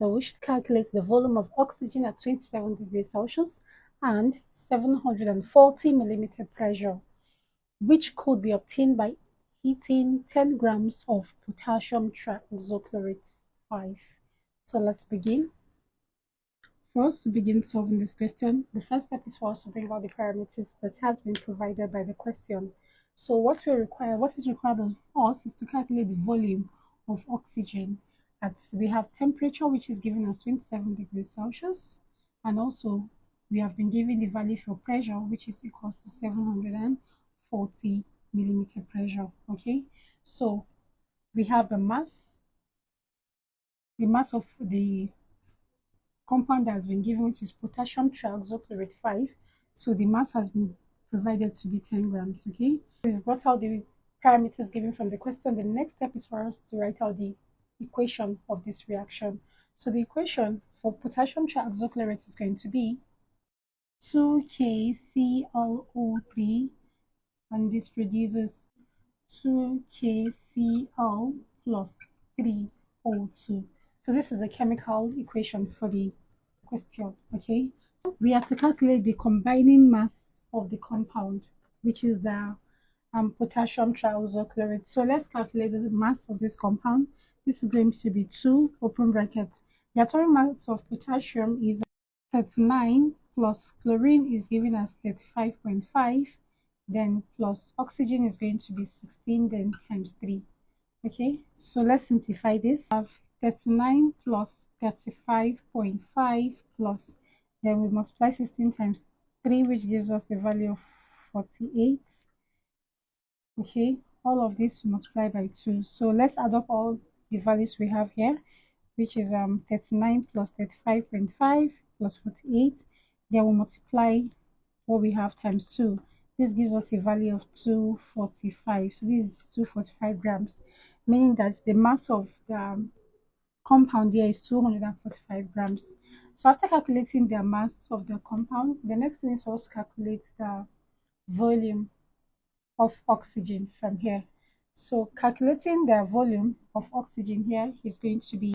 So we should calculate the volume of oxygen at 27 degrees Celsius and 740 millimeter pressure, which could be obtained by heating 10 grams of potassium trioxochlorate 5. So let's begin. For us to begin solving this question, the first step is for us to bring out the parameters that has been provided by the question. So what is required of us is to calculate the volume of oxygen. We have temperature, which is given as 27 degrees Celsius, and also we have been given the value for pressure, which is equal to 740 millimeter pressure. Okay, so we have the mass of the compound that has been given, which is potassium trioxochlorate 5. So the mass has been provided to be 10 grams. Okay, we've got out the parameters given from the question. The next step is for us to write out the equation of this reaction. So the equation for potassium trioxochlorate is going to be 2KClO₃, and this produces 2KCl plus 3O2. So this is the chemical equation for the question. Okay, so we have to calculate the combining mass of the compound, which is the potassium trioxochlorate. So let's calculate the mass of this compound. This is going to be 2 open brackets. The atomic mass of potassium is 39 plus chlorine is given as 35.5, then plus oxygen is going to be 16, then times 3. Okay, so let's simplify this. We have 39 plus 35.5 plus, then we multiply 16 times 3, which gives us the value of 48. Okay, all of this multiplied by 2. So let's add up all the values we have here, which is 39 plus 35.5 plus 48. Then we'll multiply what we have times 2. This gives us a value of 245. So this is 245 grams, meaning that the mass of the compound here is 245 grams. So after calculating the mass of the compound, the next thing is for us to calculate the volume of oxygen from here. So calculating the volume of oxygen here is going to be